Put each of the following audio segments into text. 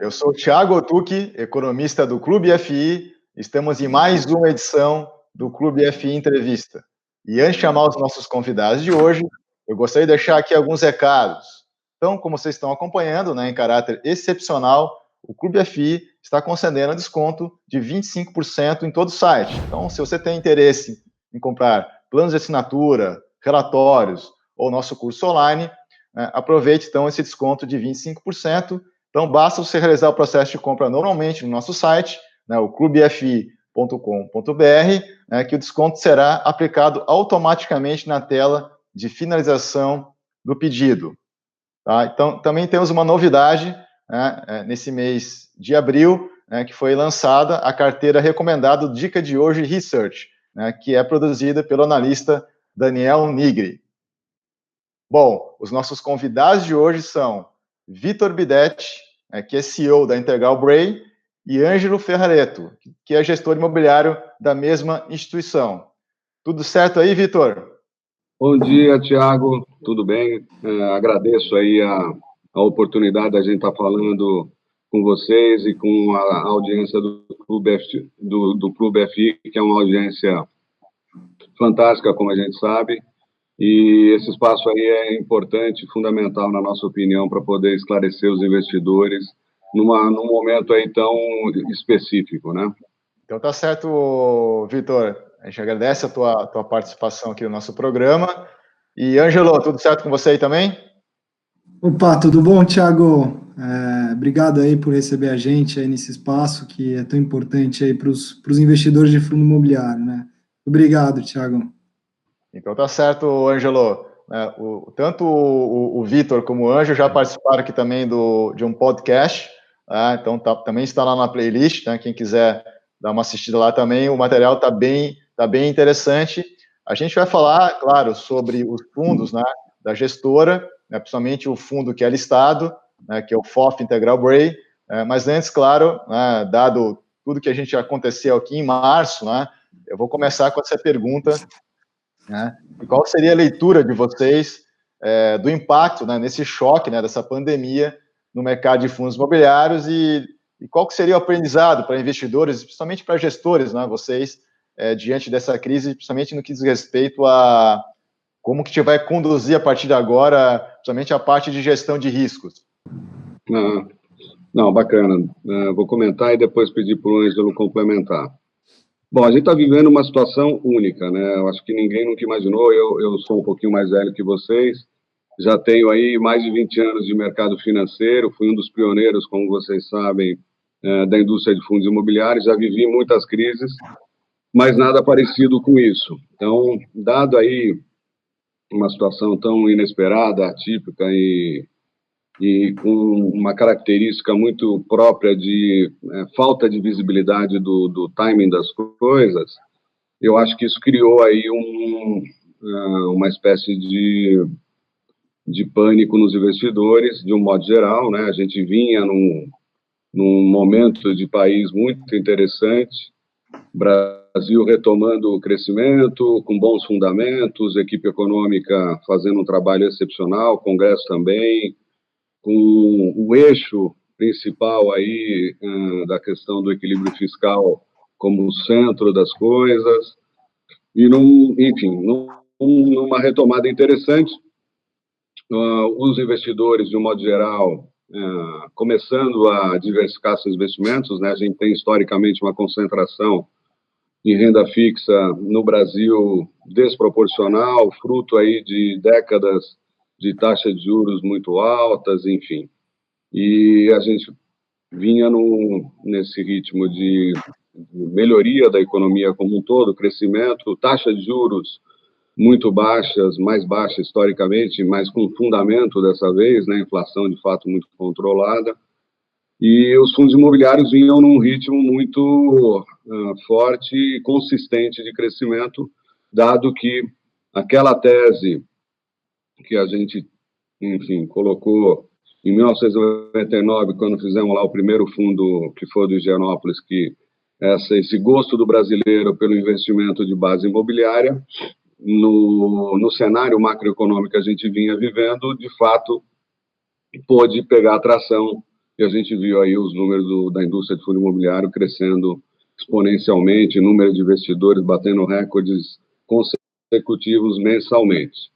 Eu sou o Thiago Otuki, economista do Clube FI. Estamos em mais uma edição do Clube FI Entrevista. E antes de chamar os nossos convidados de hoje, eu gostaria de deixar aqui alguns recados. Então, como vocês estão acompanhando, em caráter excepcional, o Clube FI está concedendo desconto de 25% em todo o site. Então, se você tem interesse em comprar planos de assinatura, relatórios ou nosso curso online, aproveite então esse desconto de 25%. Então, basta você realizar o processo de compra normalmente no nosso site, o clubefi.com.br, que o desconto será aplicado automaticamente na tela de finalização do pedido. Tá? Então, também temos uma novidade, nesse mês de abril, que foi lançada a carteira recomendada Dica de Hoje Research, que é produzida pelo analista Daniel Nigri. Bom, os nossos convidados de hoje são Vitor Bidetti, que é CEO da Integral Bray, e Ângelo Ferrareto, que é gestor imobiliário da mesma instituição. Tudo certo aí, Vitor? Bom dia, Thiago. Tudo bem? Agradeço aí a oportunidade da gente estar falando com vocês e com a audiência do Clube FI, que é uma audiência fantástica, como a gente sabe. E esse espaço aí é importante, fundamental, na nossa opinião, para poder esclarecer os investidores num momento aí tão específico, né? Então tá certo, Vitor. A gente agradece a tua participação aqui no nosso programa. E, Ângelo, tudo certo com você aí também? Opa, tudo bom, Thiago? Obrigado aí por receber a gente aí nesse espaço que é tão importante aí para os investidores de fundo imobiliário, né? Obrigado, Thiago. Então tá certo, Ângelo. Tanto o Vitor como o Ângelo já participaram aqui também de um podcast, então também está lá na playlist, quem quiser dar uma assistida lá também, o material está bem interessante. A gente vai falar, claro, sobre os fundos da gestora, principalmente o fundo que é listado, que é o FOF Integral Bray, mas antes, claro, dado tudo que a gente aconteceu aqui em março, eu vou começar com essa pergunta. E qual seria a leitura de vocês do impacto nesse choque dessa pandemia no mercado de fundos imobiliários e qual que seria o aprendizado para investidores, principalmente para gestores, vocês, diante dessa crise, principalmente no que diz respeito a como que a gente vai conduzir a partir de agora, principalmente a parte de gestão de riscos? Não, bacana. Vou comentar e depois pedir para o Ângelo complementar. Bom, a gente está vivendo uma situação única, né? Eu acho que ninguém nunca imaginou. Eu sou um pouquinho mais velho que vocês, já tenho aí mais de 20 anos de mercado financeiro, fui um dos pioneiros, como vocês sabem, da indústria de fundos imobiliários, já vivi muitas crises, mas nada parecido com isso. Então, dado aí uma situação tão inesperada, atípica e com uma característica muito própria de falta de visibilidade do timing das coisas, eu acho que isso criou aí uma espécie de pânico nos investidores, de um modo geral, né? A gente vinha num momento de país muito interessante, Brasil retomando o crescimento, com bons fundamentos, equipe econômica fazendo um trabalho excepcional, Congresso também, com o eixo principal aí da questão do equilíbrio fiscal como o centro das coisas, e numa retomada interessante, os investidores, de um modo geral, começando a diversificar seus investimentos, né? A gente tem historicamente uma concentração em renda fixa no Brasil desproporcional, fruto aí de décadas de taxa de juros muito altas, enfim. E a gente vinha nesse ritmo de melhoria da economia como um todo, crescimento, taxa de juros muito baixas, mais baixa historicamente, mas com fundamento dessa vez, né, inflação de fato muito controlada, e os fundos imobiliários vinham num ritmo muito forte e consistente de crescimento, dado que aquela tese que a gente, enfim, colocou em 1999, quando fizemos lá o primeiro fundo, que foi do Higienópolis, que esse gosto do brasileiro pelo investimento de base imobiliária, no cenário macroeconômico que a gente vinha vivendo, de fato, pôde pegar atração e a gente viu aí os números da indústria de fundo imobiliário crescendo exponencialmente, número de investidores batendo recordes consecutivos mensalmente.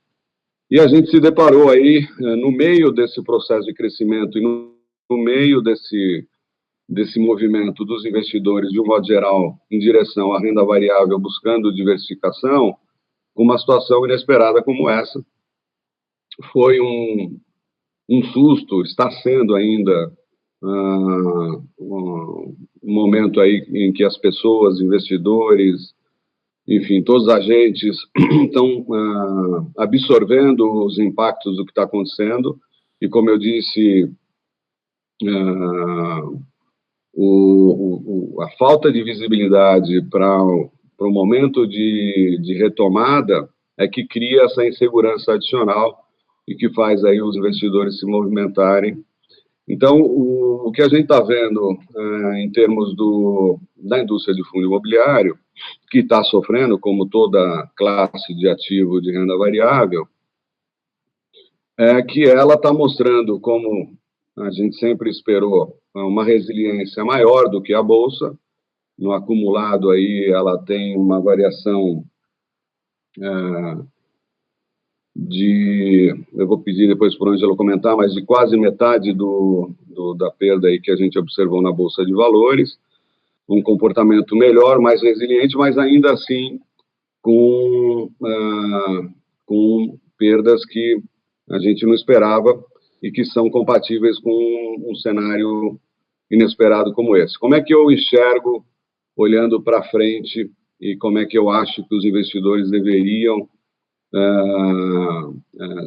E a gente se deparou aí, no meio desse processo de crescimento e no meio desse movimento dos investidores, de um modo geral, em direção à renda variável, buscando diversificação, uma situação inesperada como essa. Foi um susto, está sendo ainda um momento aí em que as pessoas, investidores, enfim, todos os agentes estão absorvendo os impactos do que está acontecendo, e como eu disse, a falta de visibilidade para o momento de retomada é que cria essa insegurança adicional e que faz aí os investidores se movimentarem. Então, o que a gente está vendo em termos da indústria de fundo imobiliário, que está sofrendo, como toda classe de ativo de renda variável, é que ela está mostrando, como a gente sempre esperou, uma resiliência maior do que a Bolsa. No acumulado aí, ela tem uma variação eu vou pedir depois para o Ângelo comentar, mas de quase metade da perda aí que a gente observou na Bolsa de Valores, um comportamento melhor, mais resiliente, mas ainda assim com perdas que a gente não esperava e que são compatíveis com um cenário inesperado como esse. Como é que eu enxergo, olhando para frente, e como é que eu acho que os investidores deveriam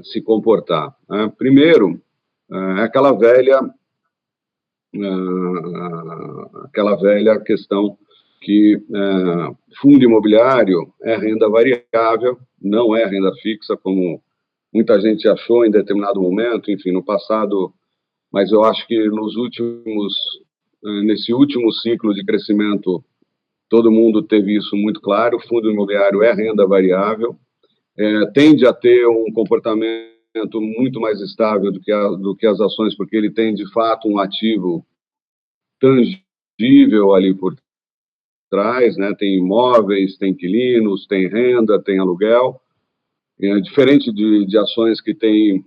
se comportar? Primeiro, aquela velha questão que fundo imobiliário é renda variável, não é renda fixa, como muita gente achou em determinado momento, enfim, no passado, mas eu acho que nesse último ciclo de crescimento, todo mundo teve isso muito claro. O fundo imobiliário é renda variável, tende a ter um comportamento muito mais estável do que as ações, porque ele tem, de fato, um ativo tangível ali por trás, né? Tem imóveis, tem inquilinos, tem renda, tem aluguel, diferente de ações que têm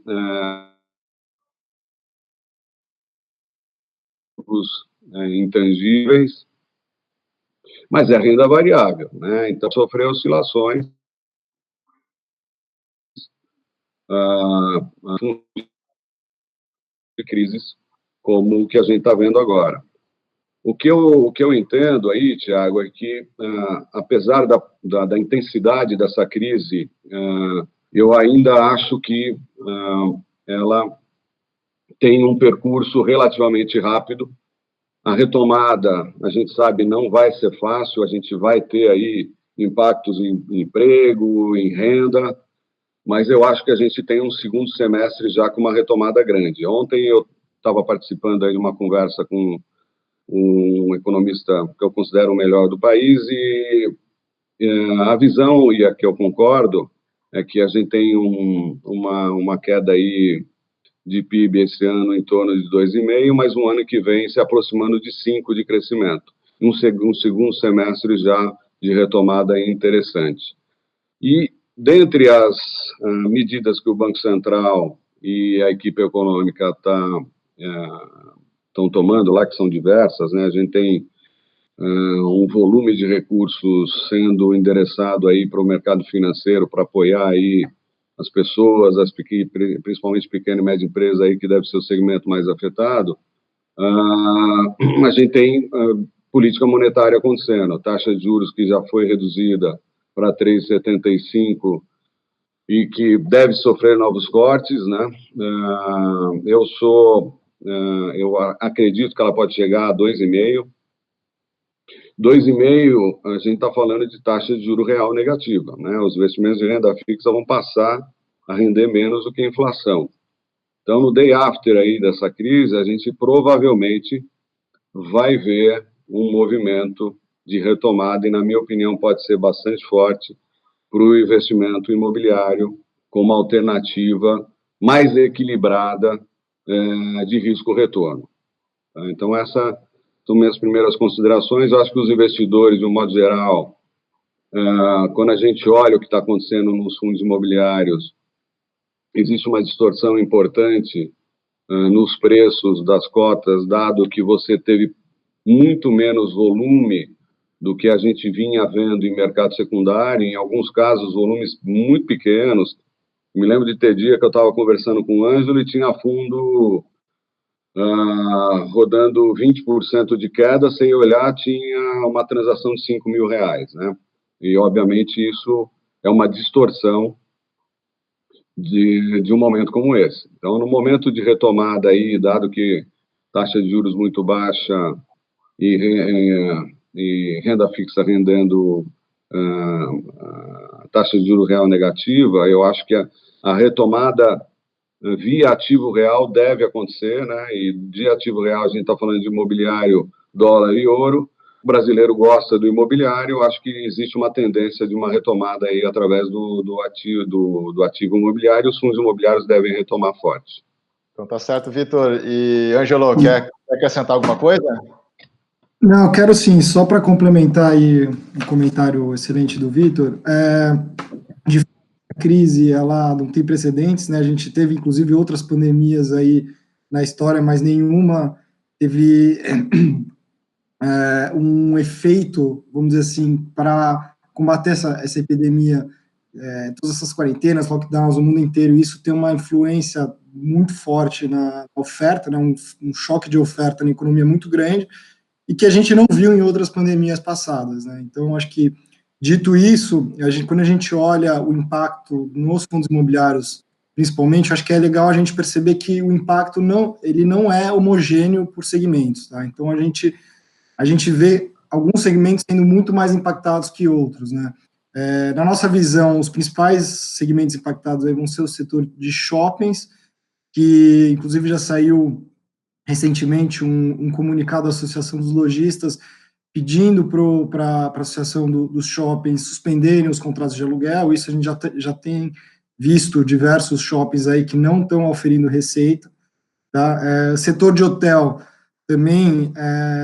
os intangíveis, mas é renda variável, né? Então, sofreu oscilações de crises como o que a gente está vendo agora. O que eu entendo aí, Tiago, é que, apesar da intensidade dessa crise, eu ainda acho que ela tem um percurso relativamente rápido. A retomada, a gente sabe, não vai ser fácil, a gente vai ter aí impactos em emprego, em renda, mas eu acho que a gente tem um segundo semestre já com uma retomada grande. Ontem eu estava participando aí de uma conversa com um economista que eu considero o melhor do país, e a visão, e a que eu concordo, é que a gente tem uma queda aí de PIB esse ano em torno de 2,5%, mas um ano que vem se aproximando de 5% de crescimento. Um segundo semestre já de retomada interessante. E, dentre as medidas que o Banco Central e a equipe econômica estão tomando lá, que são diversas, né? A gente tem um volume de recursos sendo endereçado aí para o mercado financeiro para apoiar aí as pessoas, principalmente pequena e média empresa aí, que deve ser o segmento mais afetado. A gente tem política monetária acontecendo, taxa de juros que já foi reduzida para 3,75 e que deve sofrer novos cortes, né? Eu acredito que ela pode chegar a 2,5%. 2,5%, a gente está falando de taxa de juro real negativa, né? Os investimentos de renda fixa vão passar a render menos do que a inflação. Então, no day after aí dessa crise, a gente provavelmente vai ver um movimento de retomada, e, na minha opinião, pode ser bastante forte para o investimento imobiliário como alternativa mais equilibrada de risco-retorno. Tá? Então, essas são minhas primeiras considerações. Eu acho que os investidores, de um modo geral, quando a gente olha o que está acontecendo nos fundos imobiliários, existe uma distorção importante nos preços das cotas, dado que você teve muito menos volume do que a gente vinha vendo em mercado secundário, em alguns casos, volumes muito pequenos. Me lembro de ter dia que eu estava conversando com o Ângelo e tinha fundo rodando 20% de queda, sem olhar, tinha uma transação de R$5.000, né? E, obviamente, isso é uma distorção de um momento como esse. Então, no momento de retomada aí, dado que taxa de juros muito baixa e renda fixa rendendo taxa de juros real negativa, eu acho que a retomada via ativo real deve acontecer, né? E de ativo real a gente está falando de imobiliário, dólar e ouro. O brasileiro gosta do imobiliário, eu acho que existe uma tendência de uma retomada aí através do ativo imobiliário, os fundos imobiliários devem retomar forte. Então tá certo, Vitor. E, Ângelo, quer acrescentar alguma coisa? Não, quero sim, só para complementar aí um comentário excelente do Vitor, a crise, ela não tem precedentes, né? A gente teve, inclusive, outras pandemias aí na história, mas nenhuma teve um efeito, vamos dizer assim, para combater essa epidemia, todas essas quarentenas, lockdowns no mundo inteiro, isso tem uma influência muito forte na oferta, né? Um choque de oferta na economia muito grande, e que a gente não viu em outras pandemias passadas, né? Então, acho que, dito isso, quando a gente olha o impacto nos fundos imobiliários, principalmente, acho que é legal a gente perceber que o impacto ele não é homogêneo por segmentos, tá? Então, a gente vê alguns segmentos sendo muito mais impactados que outros, né? Na nossa visão, os principais segmentos impactados aí vão ser o setor de shoppings, que, inclusive, já saiu recentemente um comunicado da Associação dos Lojistas pedindo para a Associação dos Shoppings suspenderem os contratos de aluguel. Isso a gente já tem visto diversos shoppings aí que não estão oferindo receita. Tá? Setor de hotel também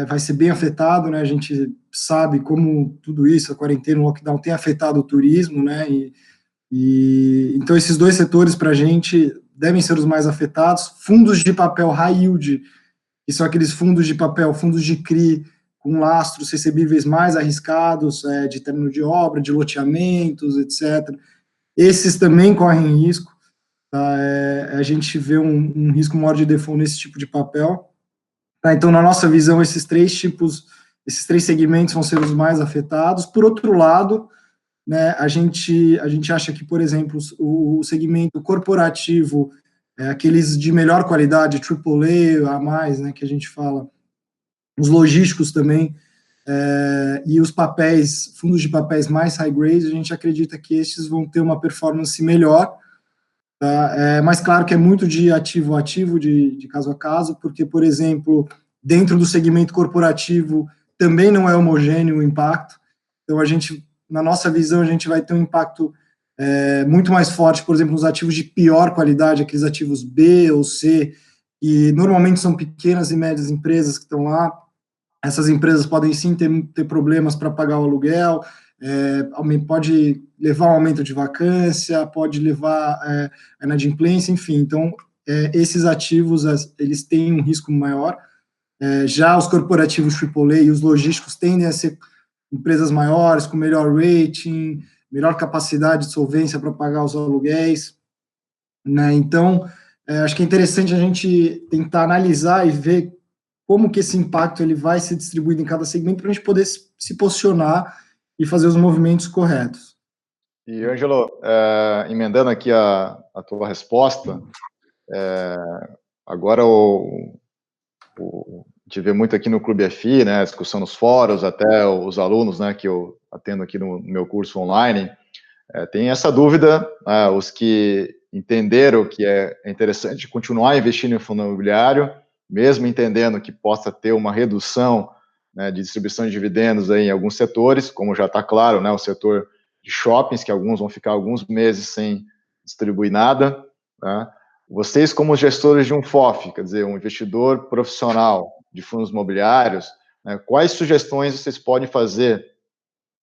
vai ser bem afetado, né? A gente sabe como tudo isso, a quarentena, o lockdown, tem afetado o turismo, né? Então, esses dois setores, para a gente, devem ser os mais afetados. Fundos de papel high yield, que são aqueles fundos de papel, fundos de CRI, com lastros recebíveis mais arriscados, de término de obra, de loteamentos, etc. Esses também correm risco. Tá? A gente vê um risco maior de default nesse tipo de papel. Tá? Então, na nossa visão, esses três segmentos vão ser os mais afetados. Por outro lado, né, a gente acha que, por exemplo, o segmento corporativo, aqueles de melhor qualidade, AAA, a mais, né, que a gente fala, os logísticos também, e os fundos de papéis mais high grade, a gente acredita que esses vão ter uma performance melhor, tá? Mas claro que é muito de ativo a ativo, de caso a caso, porque, por exemplo, dentro do segmento corporativo também não é homogêneo o impacto, então na nossa visão, a gente vai ter um impacto muito mais forte, por exemplo, nos ativos de pior qualidade, aqueles ativos B ou C, e normalmente são pequenas e médias empresas que estão lá. Essas empresas podem sim ter problemas para pagar o aluguel, pode levar a um aumento de vacância, pode levar a inadimplência, enfim. Então, esses ativos, eles têm um risco maior. Já os corporativos AAA e os logísticos tendem a ser empresas maiores, com melhor rating, melhor capacidade de solvência para pagar os aluguéis, né? Então, acho que é interessante a gente tentar analisar e ver como que esse impacto ele vai ser distribuído em cada segmento para a gente poder se posicionar e fazer os movimentos corretos. E, Ângelo, emendando aqui a tua resposta, agora a gente vê muito aqui no Clube FI, né, discussão nos fóruns, até os alunos, né, que eu atendo aqui no meu curso online, tem essa dúvida, os que entenderam que é interessante continuar investindo em fundo imobiliário, mesmo entendendo que possa ter uma redução, né, de distribuição de dividendos aí em alguns setores, como já está claro, né, o setor de shoppings, que alguns vão ficar alguns meses sem distribuir nada, né? Vocês, como gestores de um FOF, quer dizer, um investidor profissional, de fundos imobiliários, né, quais sugestões vocês podem fazer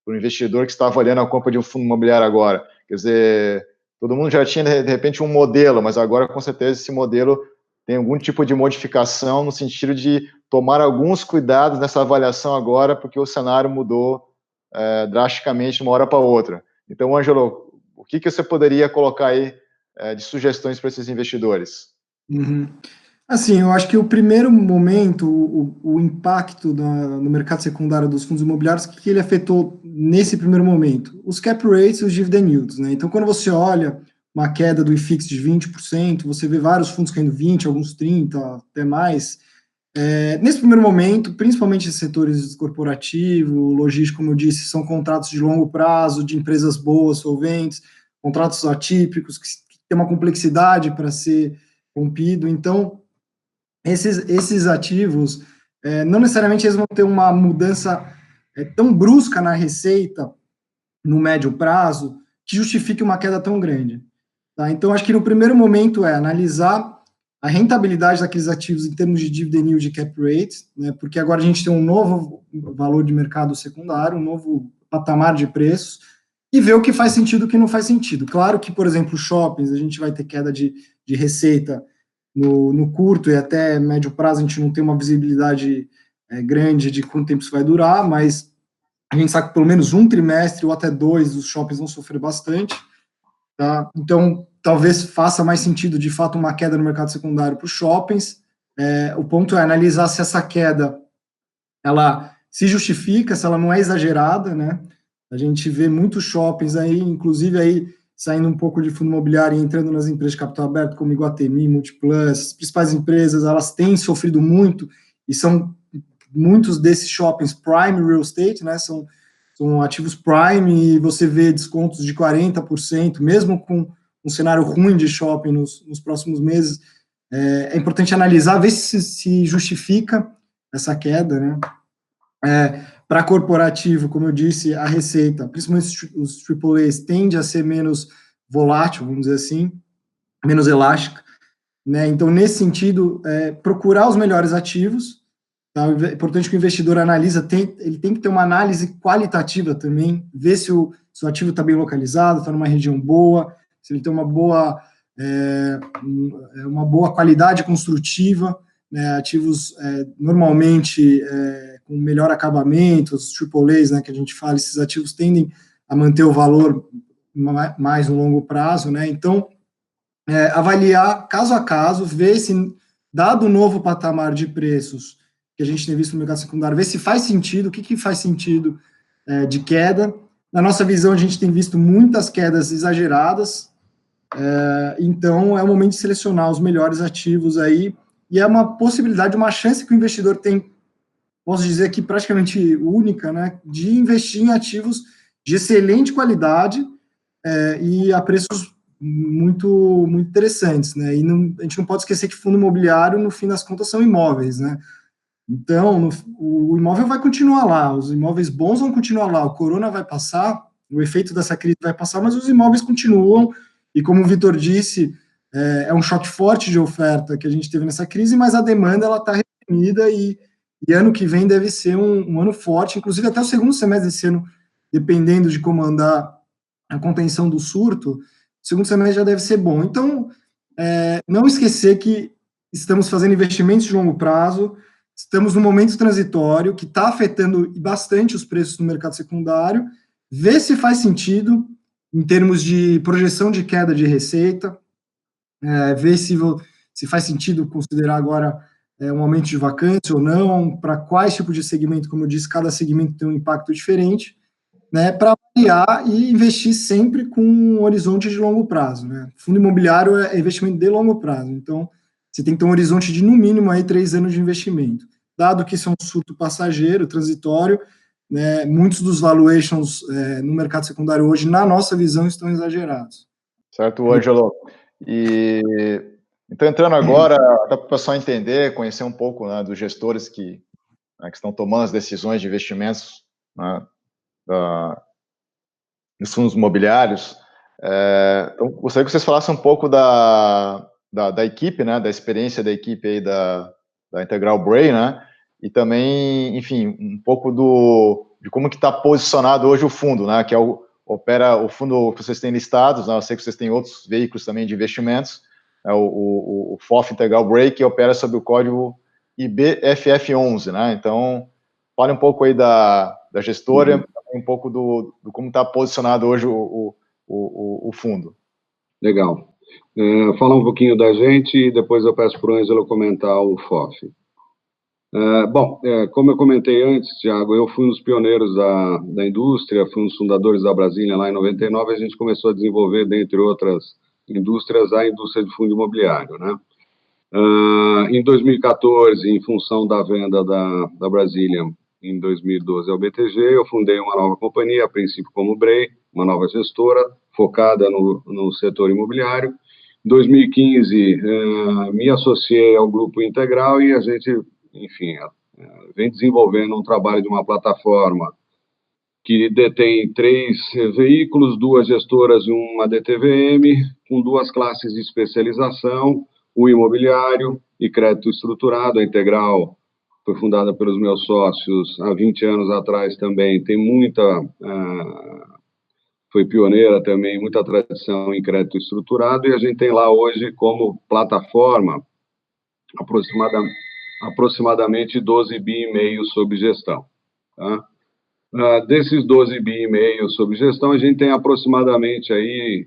para o investidor que está avaliando a compra de um fundo imobiliário agora? Quer dizer, todo mundo já tinha, de repente, um modelo, mas agora, com certeza, esse modelo tem algum tipo de modificação no sentido de tomar alguns cuidados nessa avaliação agora, porque o cenário mudou drasticamente de uma hora para outra. Então, Ângelo, o que você poderia colocar aí de sugestões para esses investidores? Uhum. Assim, eu acho que o primeiro momento, o impacto no mercado secundário dos fundos imobiliários, o que ele afetou nesse primeiro momento? Os cap rates e os dividend yields, né? Então, quando você olha uma queda do IFIX de 20%, você vê vários fundos caindo 20%, alguns 30%, até mais. Nesse primeiro momento, principalmente setores corporativo, logístico, como eu disse, são contratos de longo prazo, de empresas boas, solventes, contratos atípicos, que tem uma complexidade para ser rompido. Então, esses ativos, não necessariamente eles vão ter uma mudança tão brusca na receita no médio prazo que justifique uma queda tão grande. Tá? Então, acho que no primeiro momento analisar a rentabilidade daqueles ativos em termos de dividend yield e cap rate, né, porque agora a gente tem um novo valor de mercado secundário, um novo patamar de preços, e ver o que faz sentido e o que não faz sentido. Claro que, por exemplo, shoppings, a gente vai ter queda de receita no curto e até médio prazo, a gente não tem uma visibilidade grande de quanto tempo isso vai durar, mas a gente sabe que pelo menos um trimestre ou até 2 os shoppings vão sofrer bastante. Tá? Então, talvez faça mais sentido, de fato, uma queda no mercado secundário para os shoppings. O ponto é analisar se essa queda ela se justifica, se ela não é exagerada, né? A gente vê muitos shoppings aí, inclusive aí saindo um pouco de fundo imobiliário e entrando nas empresas de capital aberto, como Iguatemi, Multiplus, as principais empresas, elas têm sofrido muito, e são muitos desses shoppings prime real estate, né? São ativos prime, e você vê descontos de 40%, mesmo com um cenário ruim de shopping nos próximos meses. É importante analisar, ver se justifica essa queda, né? Para corporativo, como eu disse, a receita, principalmente os AAAs, tende a ser menos volátil, vamos dizer assim, menos elástica, né? Então, nesse sentido, procurar os melhores ativos. Tá? É importante que o investidor analisa, ele tem que ter uma análise qualitativa também, ver se o ativo está bem localizado, está numa região boa, se ele tem uma boa qualidade construtiva, né? Ativos normalmente com melhor acabamento, os AAAs, né, que a gente fala, esses ativos tendem a manter o valor mais no longo prazo, né? Então, avaliar caso a caso, ver se, dado o novo patamar de preços que a gente tem visto no mercado secundário, ver se faz sentido, o que faz sentido de queda. Na nossa visão, a gente tem visto muitas quedas exageradas, então é o momento de selecionar os melhores ativos aí, e é uma possibilidade, uma chance que o investidor tem, posso dizer aqui praticamente única, né, de investir em ativos de excelente qualidade e a preços muito, muito interessantes, né, e a gente não pode esquecer que fundo imobiliário, no fim das contas, são imóveis, né. Então, o imóvel vai continuar lá, os imóveis bons vão continuar lá, o corona vai passar, o efeito dessa crise vai passar, mas os imóveis continuam, e como o Vitor disse, é um choque forte de oferta que a gente teve nessa crise, mas a demanda ela está reprimida, e ano que vem deve ser um ano forte, inclusive até o segundo semestre desse ano, dependendo de como andar a contenção do surto, o segundo semestre já deve ser bom. Então, não esquecer que estamos fazendo investimentos de longo prazo, estamos num momento transitório que está afetando bastante os preços no mercado secundário, ver se faz sentido em termos de projeção de queda de receita, ver se faz sentido considerar agora um aumento de vacância ou não, para quais tipos de segmento, como eu disse, cada segmento tem um impacto diferente, né, para avaliar e investir sempre com um horizonte de longo prazo, né? Fundo imobiliário é investimento de longo prazo, então você tem que ter um horizonte de, no mínimo, aí, 3 anos de investimento. Dado que isso é um surto passageiro, transitório, né, muitos dos valuations no mercado secundário hoje, na nossa visão, estão exagerados. Certo, Ângelo. E então, entrando agora, para o pessoal entender, conhecer um pouco, né, dos gestores que estão tomando as decisões de investimentos, né, nos fundos imobiliários. Então, gostaria que vocês falassem um pouco da equipe, né, da experiência da equipe aí da Integral Brain, né, e também, enfim, um pouco de como que está posicionado hoje o fundo, né, que é opera o fundo que vocês têm listados, né, eu sei que vocês têm outros veículos também de investimentos, o FOF Integral Break, que opera sob o código IBFF11, né, então, fale um pouco aí da gestora, um pouco do como está posicionado hoje o fundo. Legal. Falar um pouquinho da gente e depois eu peço para o Ângelo comentar o FOF. Bom, como eu comentei antes, Thiago, eu fui um dos pioneiros da indústria, fui um dos fundadores da Brasília lá em 99, a gente começou a desenvolver, dentre outras indústrias, a indústria de fundo imobiliário, né? Em 2014, em função da venda da Brasília, em 2012 ao BTG, eu fundei uma nova companhia, a princípio como BREI, uma nova gestora, focada no setor imobiliário. Em 2015, me associei ao Grupo Integral e a gente, enfim, vem desenvolvendo um trabalho de uma plataforma que detém 3 veículos, 2 gestoras e uma DTVM, com 2 classes de especialização, o imobiliário e crédito estruturado. A Integral foi fundada pelos meus sócios há 20 anos atrás também, tem foi pioneira também, muita tradição em crédito estruturado, e a gente tem lá hoje como plataforma aproximadamente 12 bi e meio sob gestão. Tá? Desses 12 bi e meio sob gestão, a gente tem aproximadamente aí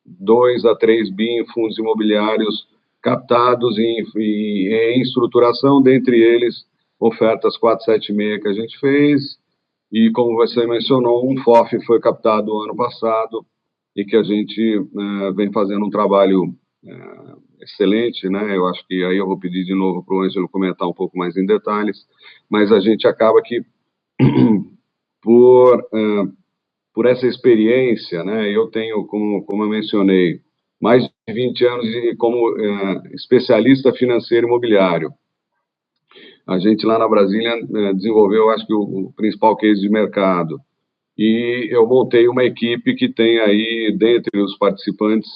2 a 3 bi em fundos imobiliários captados em estruturação, dentre eles ofertas 476 que a gente fez, e como você mencionou, um FOF foi captado ano passado e que a gente vem fazendo um trabalho excelente, né? Eu acho que aí eu vou pedir de novo para o Ângelo comentar um pouco mais em detalhes, mas a gente acaba que por essa experiência, né? Eu tenho, como eu mencionei, mais de 20 anos como especialista financeiro imobiliário. A gente lá na Brasília desenvolveu, acho que o principal case de mercado. E eu montei uma equipe que tem aí, dentre os participantes,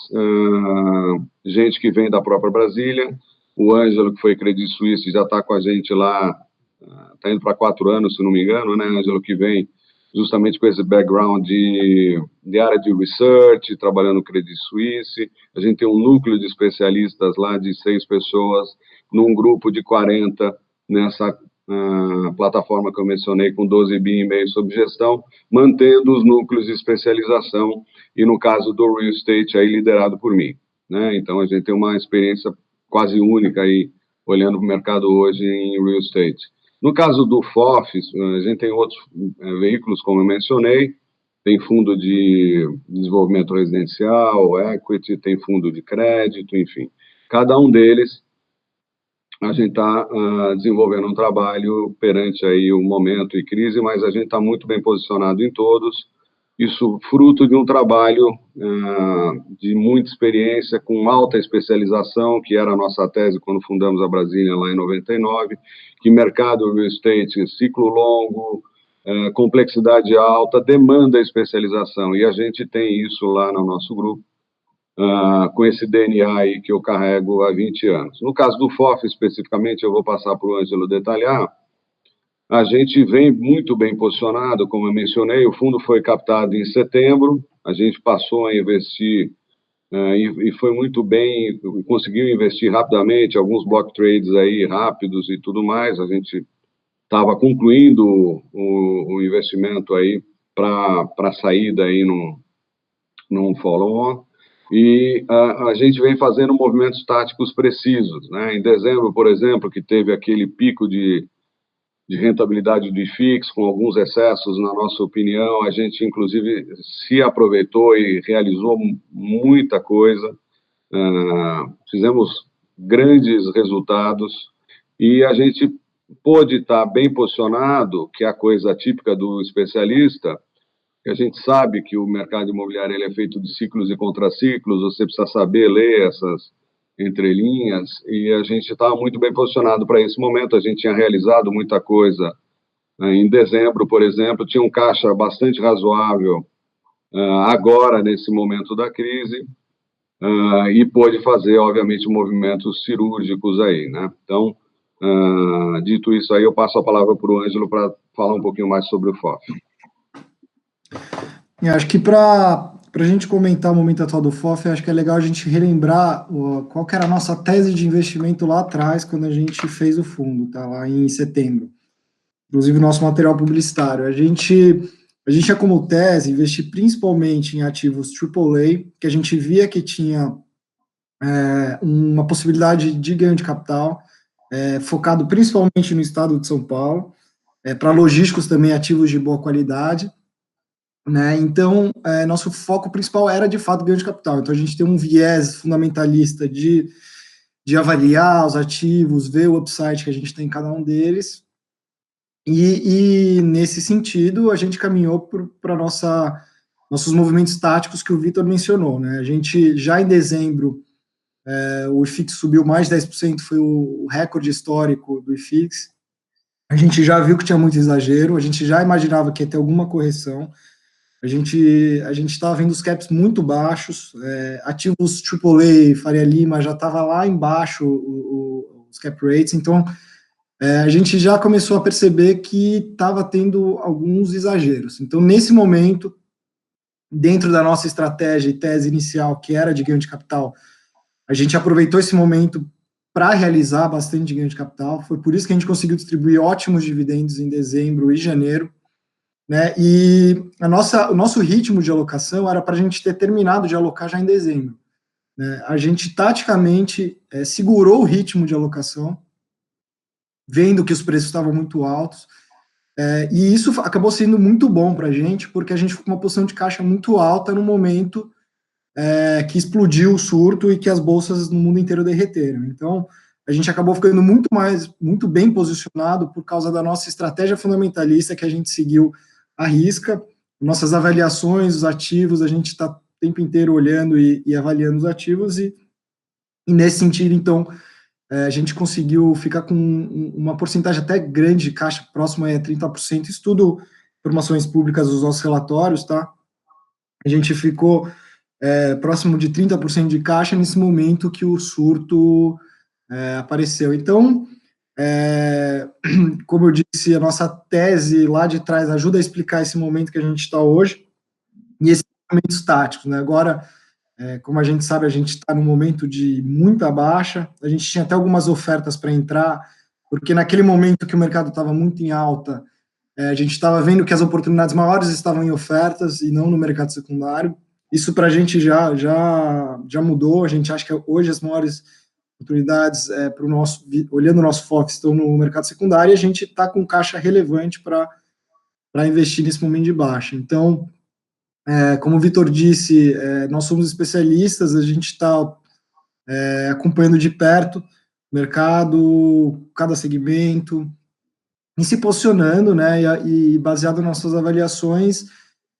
gente que vem da própria Brasília. O Ângelo, que foi Credit Suisse, já está com a gente lá, está indo para 4 anos, se não me engano, né, Ângelo, que vem justamente com esse background de área de research, trabalhando no Credit Suisse. A gente tem um núcleo de especialistas lá de 6 pessoas, num grupo de 40, nessa plataforma que eu mencionei, com 12 bi e meio sob gestão, mantendo os núcleos de especialização, e no caso do real estate, aí liderado por mim, né? Então, a gente tem uma experiência quase única aí, olhando para o mercado hoje em real estate. No caso do FOF, a gente tem outros veículos, como eu mencionei, tem fundo de desenvolvimento residencial, equity, tem fundo de crédito, enfim. Cada um deles, a gente está desenvolvendo um trabalho perante aí o momento e crise, mas a gente está muito bem posicionado em todos, isso fruto de um trabalho de muita experiência, com alta especialização, que era a nossa tese quando fundamos a Brasília lá em 99, que mercado real estate, ciclo longo, complexidade alta, demanda especialização, e a gente tem isso lá no nosso grupo, com esse DNA aí que eu carrego há 20 anos. No caso do FOF, especificamente, eu vou passar para o Ângelo detalhar. A gente vem muito bem posicionado, como eu mencionei, o fundo foi captado em setembro, a gente passou a investir e foi muito bem, conseguiu investir rapidamente, alguns block trades aí rápidos e tudo mais, a gente estava concluindo o investimento aí para saída aí num follow-on, e a gente vem fazendo movimentos táticos precisos, né? Em dezembro, por exemplo, que teve aquele pico de rentabilidade do IFIX, com alguns excessos, na nossa opinião, a gente, inclusive, se aproveitou e realizou muita coisa, fizemos grandes resultados, e a gente pôde estar bem posicionado, que é a coisa típica do especialista, que a gente sabe que o mercado imobiliário ele é feito de ciclos e contraciclos, você precisa saber ler essas entrelinhas, e a gente estava muito bem posicionado para esse momento, a gente tinha realizado muita coisa. Em dezembro, por exemplo, tinha um caixa bastante razoável agora, nesse momento da crise, e pôde fazer, obviamente, movimentos cirúrgicos aí, né? Então, Dito isso aí, eu passo a palavra para o Ângelo para falar um pouquinho mais sobre o FOF. Acho que para a gente comentar o momento atual do FOF, acho que é legal a gente relembrar qual que era a nossa tese de investimento lá atrás, quando a gente fez o fundo, tá? Lá em setembro. Inclusive o nosso material publicitário. A gente tinha como tese investir principalmente em ativos AAA, que a gente via que tinha uma possibilidade de ganho de capital, focado principalmente no estado de São Paulo, para logísticos também ativos de boa qualidade, né? Então, nosso foco principal era, de fato, ganho de capital. Então, a gente tem um viés fundamentalista de avaliar os ativos, ver o upside que a gente tem em cada um deles, e nesse sentido, a gente caminhou para nossos movimentos táticos que o Vitor mencionou, né? A gente, já em dezembro, o IFIX subiu mais de 10%, foi o recorde histórico do IFIX. A gente já viu que tinha muito exagero, a gente já imaginava que ia ter alguma correção. A gente estava vendo os caps muito baixos, ativos AAA, Faria Lima, já estava lá embaixo os cap rates, então a gente já começou a perceber que estava tendo alguns exageros. Então, nesse momento, dentro da nossa estratégia e tese inicial, que era de ganho de capital, a gente aproveitou esse momento para realizar bastante ganho de capital. Foi por isso que a gente conseguiu distribuir ótimos dividendos em dezembro e janeiro, né? E o nosso ritmo de alocação era para a gente ter terminado de alocar já em dezembro, né? A gente taticamente segurou o ritmo de alocação, vendo que os preços estavam muito altos, e isso acabou sendo muito bom para a gente, porque a gente ficou com uma posição de caixa muito alta no momento que explodiu o surto e que as bolsas no mundo inteiro derreteram. Então, a gente acabou ficando muito bem posicionado por causa da nossa estratégia fundamentalista que a gente seguiu à risca. Nossas avaliações, os ativos, a gente está o tempo inteiro olhando e avaliando os ativos, e nesse sentido, então, a gente conseguiu ficar com uma porcentagem até grande de caixa, próximo a 30%, isso tudo informações públicas dos nossos relatórios, tá? A gente ficou próximo de 30% de caixa nesse momento que o surto apareceu. Então, como eu disse, a nossa tese lá de trás ajuda a explicar esse momento que a gente está hoje, e esses momentos táticos, né? Agora, como a gente sabe, a gente está num momento de muita baixa, a gente tinha até algumas ofertas para entrar, porque naquele momento que o mercado estava muito em alta, a gente estava vendo que as oportunidades maiores estavam em ofertas e não no mercado secundário. Isso para a gente já mudou, a gente acha que hoje as maiores oportunidades olhando o nosso foco, estão no mercado secundário, e a gente está com caixa relevante para investir nesse momento de baixa. Então, como o Vitor disse, nós somos especialistas, a gente está acompanhando de perto o mercado, cada segmento, e se posicionando, né, e baseado nas nossas avaliações,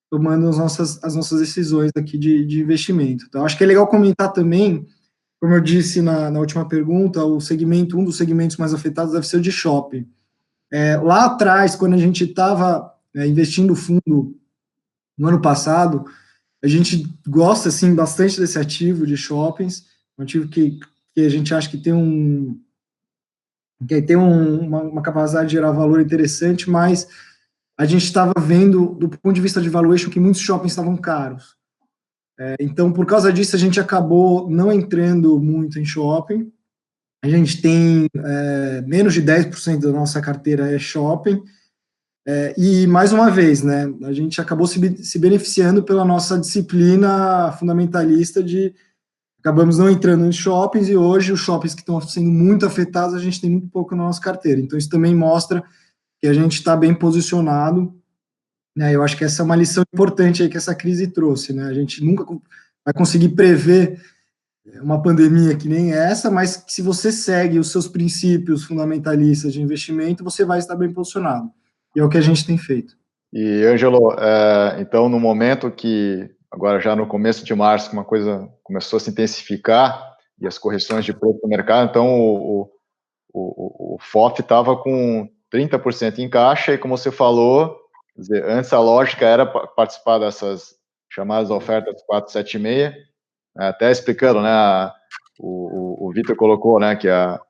tomando as nossas decisões aqui de investimento. Então, acho que é legal comentar também, como eu disse na última pergunta, um dos segmentos mais afetados deve ser o de shopping. Lá atrás, quando a gente estava investindo fundo no ano passado, a gente gosta, assim, bastante desse ativo de shoppings, um ativo que a gente acha que tem uma capacidade de gerar valor interessante, mas a gente estava vendo, do ponto de vista de valuation, que muitos shoppings estavam caros. Então, por causa disso, a gente acabou não entrando muito em shopping. A gente tem menos de 10% da nossa carteira é shopping. E, mais uma vez, né, a gente acabou se beneficiando pela nossa disciplina fundamentalista acabamos não entrando em shoppings, e hoje os shoppings que estão sendo muito afetados, a gente tem muito pouco na nossa carteira. Então, isso também mostra que a gente está bem posicionado, né? Eu acho que essa é uma lição importante aí que essa crise trouxe, né? A gente nunca vai conseguir prever uma pandemia que nem essa, mas se você segue os seus princípios fundamentalistas de investimento, você vai estar bem posicionado. E é o que a gente tem feito. E, Ângelo, então, no momento que, agora já no começo de março, uma coisa começou a se intensificar, e as correções de preço no mercado, então o FOF estava com 30% em caixa, e como você falou, quer dizer, antes a lógica era participar dessas chamadas ofertas 476, até explicando, né, o Vitor colocou, né, que a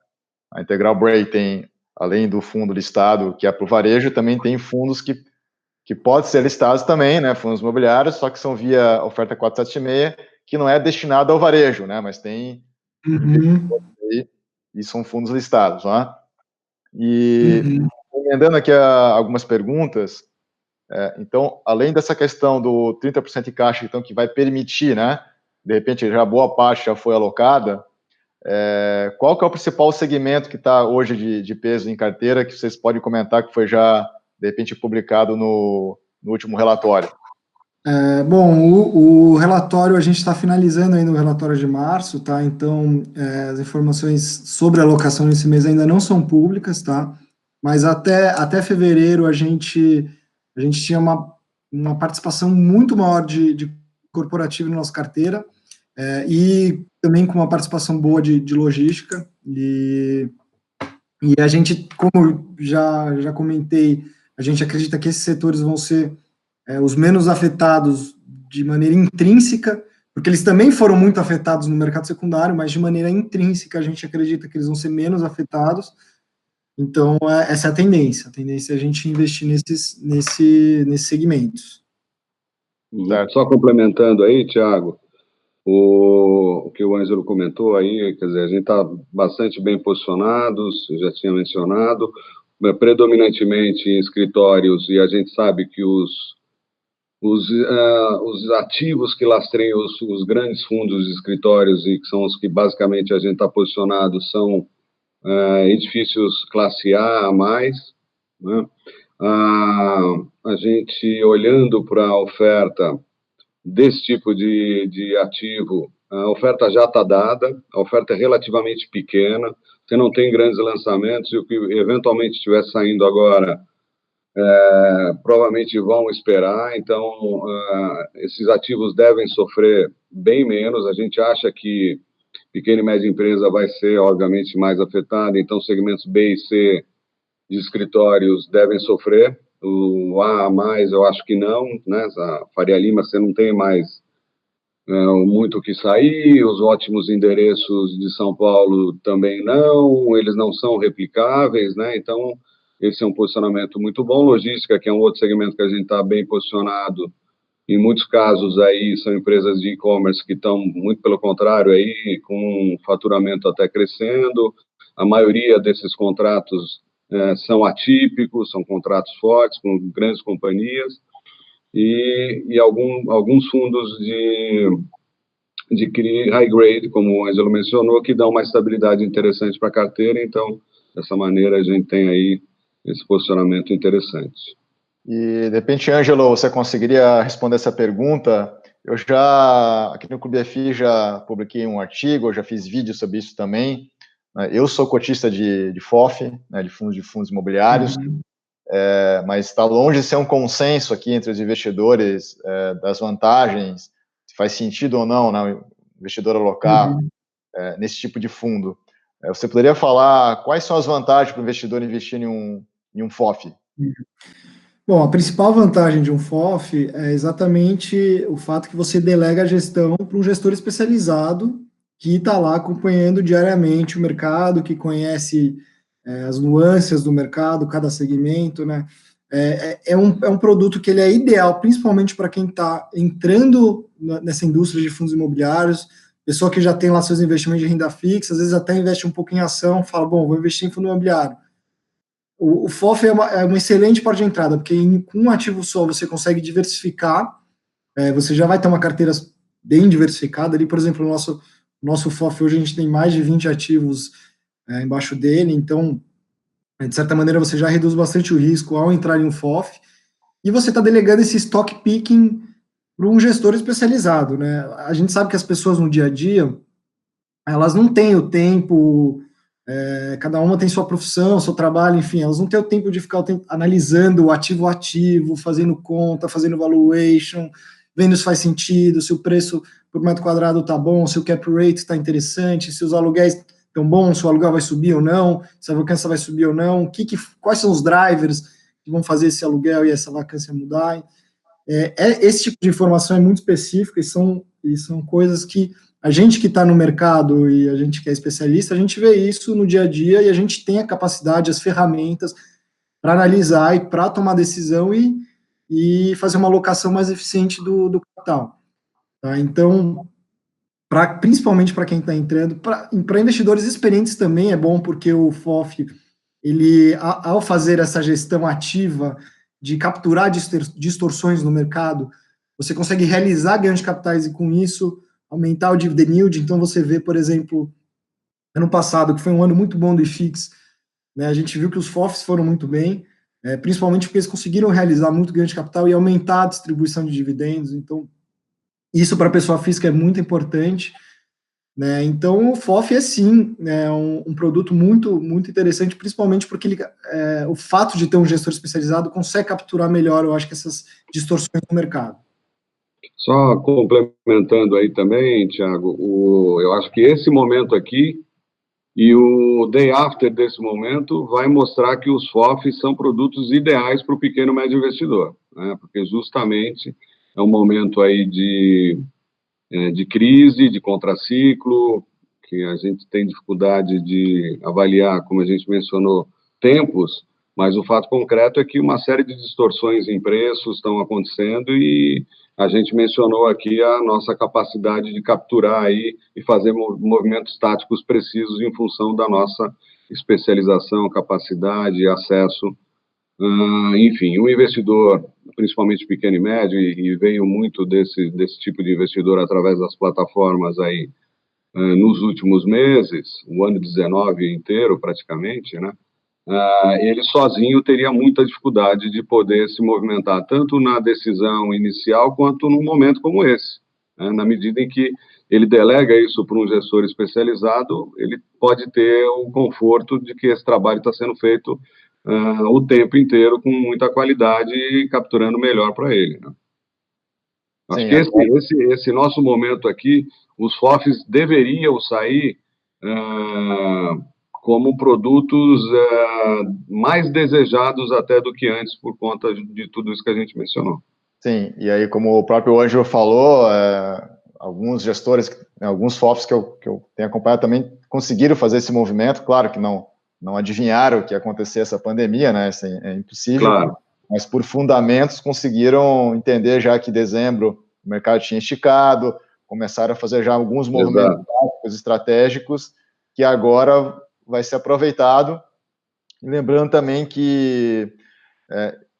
A Integral Bray tem, além do fundo listado, que é para o varejo, também tem fundos que podem ser listados também, né, fundos imobiliários, só que são via oferta 476, que não é destinado ao varejo, né, mas tem e são fundos listados, né? E emendando aqui algumas perguntas, então, além dessa questão do 30% de caixa, então, que vai permitir, né, de repente, já boa parte já foi alocada, qual que é o principal segmento que está hoje de peso em carteira, que vocês podem comentar que foi já, de repente, publicado no último relatório? Bom, o relatório, a gente está finalizando ainda o relatório de março, tá? Então, as informações sobre a alocação nesse mês ainda não são públicas, tá? Mas até fevereiro a gente tinha uma participação muito maior de corporativo na nossa carteira, e também com uma participação boa de logística, e a gente, como já comentei, a gente acredita que esses setores vão ser os menos afetados de maneira intrínseca, porque eles também foram muito afetados no mercado secundário, mas de maneira intrínseca a gente acredita que eles vão ser menos afetados. Então, essa é a tendência é a gente investir nesses segmentos. Só complementando aí, Thiago, o que o Ângelo comentou aí, quer dizer, a gente está bastante bem posicionados, já tinha mencionado, predominantemente em escritórios, e a gente sabe que os ativos que lastreiam os grandes fundos de escritórios, e que são os que basicamente a gente está posicionado, são edifícios classe A mais, né? A gente, olhando para a oferta desse tipo de ativo, a oferta já está dada, a oferta é relativamente pequena, você não tem grandes lançamentos, e o que eventualmente estiver saindo agora provavelmente vão esperar, então esses ativos devem sofrer bem menos. A gente acha que pequena e média empresa vai ser, obviamente, mais afetada, então segmentos B e C de escritórios devem sofrer. O A mais, eu acho que não, né? A Faria Lima, você não tem mais muito o que sair, os ótimos endereços de São Paulo também não, eles não são replicáveis, né? Então, esse é um posicionamento muito bom. Logística, que é um outro segmento que a gente está bem posicionado, em muitos casos aí são empresas de e-commerce que estão, muito pelo contrário, aí com um faturamento até crescendo. A maioria desses contratos são atípicos, são contratos fortes com grandes companhias, e alguns fundos de high grade, como o Ângelo mencionou, que dão uma estabilidade interessante para a carteira. Então, dessa maneira, a gente tem aí esse posicionamento interessante. E, de repente, Ângelo, você conseguiria responder essa pergunta? Eu já, aqui no Clube FI, já publiquei um artigo, eu já fiz vídeo sobre isso também. Eu sou cotista de FOF, né, de fundos imobiliários, mas está longe de ser um consenso aqui entre os investidores das vantagens, se faz sentido ou não, né, o investidor alocar nesse tipo de fundo. Você poderia falar quais são as vantagens para o investidor investir em um FOF? Bom, a principal vantagem de um FOF é exatamente o fato que você delega a gestão para um gestor especializado que está lá acompanhando diariamente o mercado, que conhece as nuances do mercado, cada segmento, né? É um produto que ele é ideal, principalmente para quem está entrando nessa indústria de fundos imobiliários, pessoa que já tem lá seus investimentos de renda fixa, às vezes até investe um pouco em ação, fala, bom, vou investir em fundo imobiliário. O FOF é uma excelente porta de entrada, porque com um ativo só você consegue diversificar, você já vai ter uma carteira bem diversificada ali. Por exemplo, o nosso FOF hoje a gente tem mais de 20 ativos embaixo dele, então, de certa maneira, você já reduz bastante o risco ao entrar em um FOF, e você está delegando esse stock picking para um gestor especializado, né? A gente sabe que as pessoas no dia a dia, elas não têm o tempo, cada uma tem sua profissão, seu trabalho, enfim, elas não têm o tempo de ficar analisando o ativo a ativo, fazendo conta, fazendo valuation, vendo se faz sentido, se o preço por metro quadrado está bom, se o cap rate está interessante, se os aluguéis estão bons, se o aluguel vai subir ou não, se a vacância vai subir ou não, quais são os drivers que vão fazer esse aluguel e essa vacância mudar. Esse tipo de informação é muito específica e são coisas que a gente que está no mercado e a gente que é especialista, a gente vê isso no dia a dia e a gente tem a capacidade, as ferramentas para analisar e para tomar decisão e fazer uma alocação mais eficiente do capital. Tá? Então, principalmente para quem está entrando, para investidores experientes também é bom, porque o FOF, ele, ao fazer essa gestão ativa de capturar distorções no mercado, você consegue realizar ganhos de capitais e, com isso, aumentar o dividend yield. Então, você vê, por exemplo, ano passado, que foi um ano muito bom do IFIX, né, a gente viu que os FOFs foram muito bem, principalmente porque eles conseguiram realizar muito ganho de capital e aumentar a distribuição de dividendos. Então, isso para a pessoa física é muito importante. Né? Então, o FOF é sim, né, um produto muito, muito interessante, principalmente porque o fato de ter um gestor especializado consegue capturar melhor, eu acho, que essas distorções no mercado. Só complementando aí também, Thiago, eu acho que esse momento aqui e o day after desse momento vai mostrar que os FOFs são produtos ideais para o pequeno e médio investidor, né? Porque justamente é um momento aí de crise, de contraciclo, que a gente tem dificuldade de avaliar, como a gente mencionou, tempos, mas o fato concreto é que uma série de distorções em preços estão acontecendo e a gente mencionou aqui a nossa capacidade de capturar aí e fazer movimentos táticos precisos em função da nossa especialização, capacidade e acesso. Enfim, o investidor, principalmente pequeno e médio, e veio muito desse tipo de investidor através das plataformas aí nos últimos meses, o ano 19 inteiro praticamente, né? Ele sozinho teria muita dificuldade de poder se movimentar, tanto na decisão inicial quanto num momento como esse. Né? Na medida em que ele delega isso para um gestor especializado, ele pode ter o conforto de que esse trabalho está sendo feito o tempo inteiro com muita qualidade e capturando melhor para ele. Né? Acho Sim, que esse nosso momento aqui, os FOFs deveriam sair como produtos mais desejados até do que antes, por conta de tudo isso que a gente mencionou. Sim, e aí, como o próprio Ângelo falou, alguns gestores, alguns FOFs que eu tenho acompanhado também conseguiram fazer esse movimento. Claro que não adivinharam que ia acontecer essa pandemia, né? Isso é impossível. Claro. Mas por fundamentos conseguiram entender já que em dezembro o mercado tinha esticado, começaram a fazer já alguns movimentos estratégicos que agora vai ser aproveitado. E lembrando também que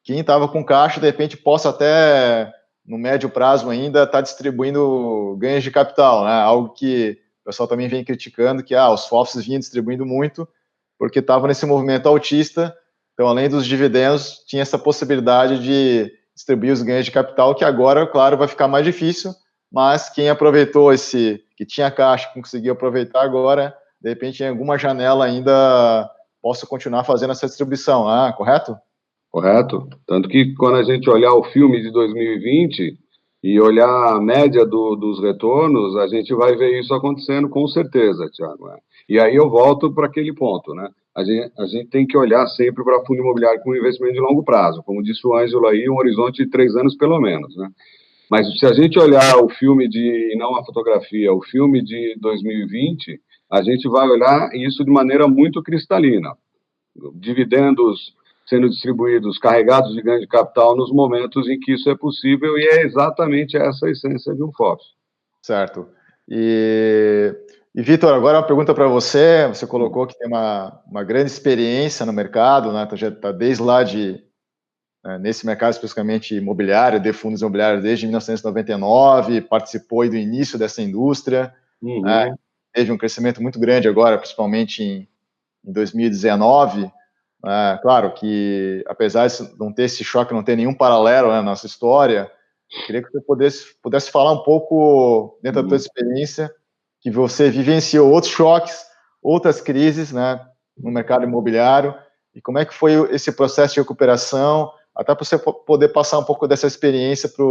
quem estava com caixa, de repente, possa até, no médio prazo ainda, estar distribuindo ganhos de capital, né? Algo que o pessoal também vem criticando, que os FOFs vinham distribuindo muito, porque estavam nesse movimento altista. Então, além dos dividendos, tinha essa possibilidade de distribuir os ganhos de capital, que agora, claro, vai ficar mais difícil, mas quem aproveitou que tinha caixa, conseguiu aproveitar agora, de repente, em alguma janela ainda possa continuar fazendo essa distribuição, correto? Correto. Tanto que quando a gente olhar o filme de 2020 e olhar a média dos retornos, a gente vai ver isso acontecendo com certeza, Thiago. E aí eu volto para aquele ponto, né? A gente tem que olhar sempre para fundo imobiliário com investimento de longo prazo. Como disse o Ângelo aí, um horizonte de 3 anos pelo menos, né? Mas se a gente olhar o filme não a fotografia, o filme de 2020, a gente vai olhar isso de maneira muito cristalina. Dividendos sendo distribuídos, carregados de ganho de capital nos momentos em que isso é possível, e é exatamente essa a essência de um FOF. Certo. E Vitor, agora uma pergunta para você. Você colocou que tem uma grande experiência no mercado, né? Já está desde lá nesse mercado especificamente imobiliário, de fundos imobiliários desde 1999, participou do início dessa indústria, teve um crescimento muito grande agora, principalmente em 2019. Claro que, apesar de não ter esse choque, não ter nenhum paralelo na nossa história, eu queria que você pudesse falar um pouco, dentro da tua experiência, que você vivenciou outros choques, outras crises, né, no mercado imobiliário, e como é que foi esse processo de recuperação, até para você poder passar um pouco dessa experiência para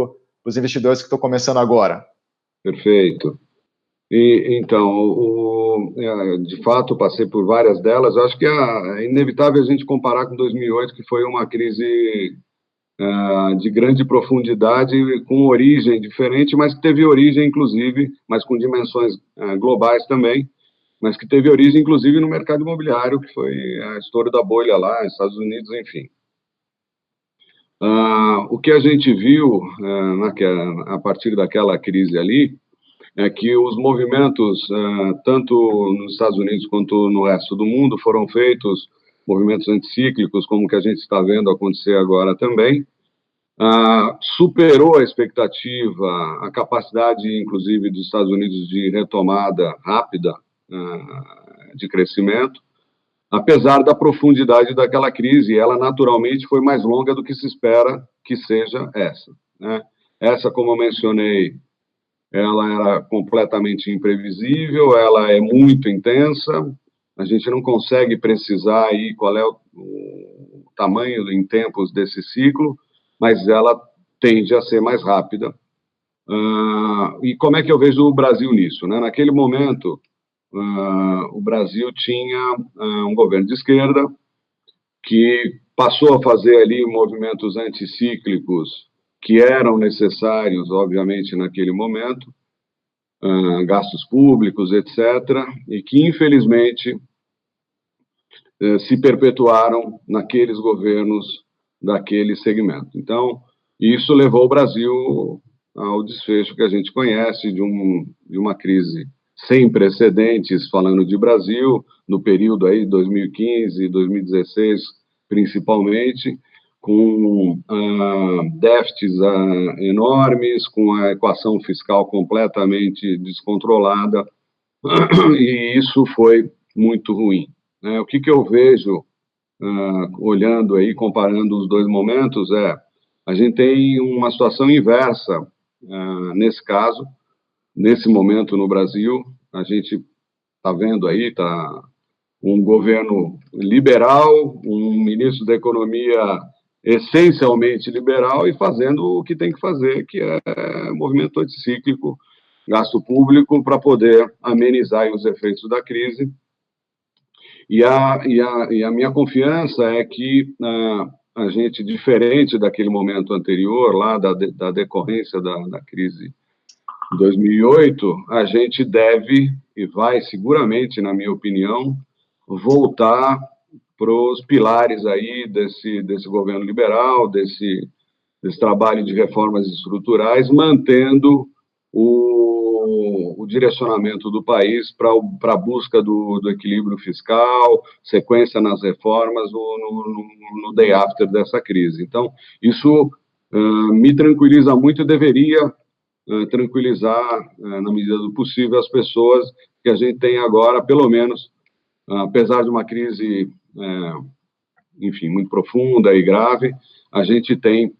os investidores que estão começando agora. Perfeito. Então, de fato, passei por várias delas. Eu acho que é inevitável a gente comparar com 2008, que foi uma crise de grande profundidade, com origem diferente, mas que teve origem, inclusive, mas com dimensões globais também, mas que teve origem, inclusive, no mercado imobiliário, que foi a história da bolha lá, nos Estados Unidos, enfim. O que a gente viu a partir daquela crise ali é que os movimentos, tanto nos Estados Unidos quanto no resto do mundo, foram feitos movimentos anticíclicos, como que a gente está vendo acontecer agora também. Superou a expectativa, a capacidade, inclusive, dos Estados Unidos de retomada rápida de crescimento, apesar da profundidade daquela crise. Ela, naturalmente, foi mais longa do que se espera que seja essa, né? Essa, como eu mencionei, ela era completamente imprevisível, ela é muito intensa, a gente não consegue precisar aí qual é o tamanho em tempos desse ciclo, mas ela tende a ser mais rápida. E como é que eu vejo o Brasil nisso, né? Naquele momento, o Brasil tinha um governo de esquerda que passou a fazer ali movimentos anticíclicos que eram necessários, obviamente, naquele momento, gastos públicos, etc., e que, infelizmente, se perpetuaram naqueles governos daquele segmento. Então, isso levou o Brasil ao desfecho que a gente conhece de uma crise sem precedentes, falando de Brasil, no período aí 2015, 2016, principalmente, com déficits enormes, com a equação fiscal completamente descontrolada, e isso foi muito ruim, né? O que eu vejo, olhando aí, comparando os dois momentos, a gente tem uma situação inversa, nesse caso, nesse momento no Brasil. A gente está vendo aí, um governo liberal, um ministro da Economia essencialmente liberal e fazendo o que tem que fazer, que é movimento anticíclico, gasto público, para poder amenizar os efeitos da crise. E a minha confiança é que a gente, diferente daquele momento anterior, lá da decorrência da crise de 2008, a gente deve e vai seguramente, na minha opinião, voltar para os pilares aí desse governo liberal, desse trabalho de reformas estruturais, mantendo o direcionamento do país para a busca do equilíbrio fiscal, sequência nas reformas no day after dessa crise. Então, isso me tranquiliza muito e deveria tranquilizar, na medida do possível, as pessoas, que a gente tem agora, pelo menos, apesar de uma crise, enfim, muito profunda e grave, a gente tem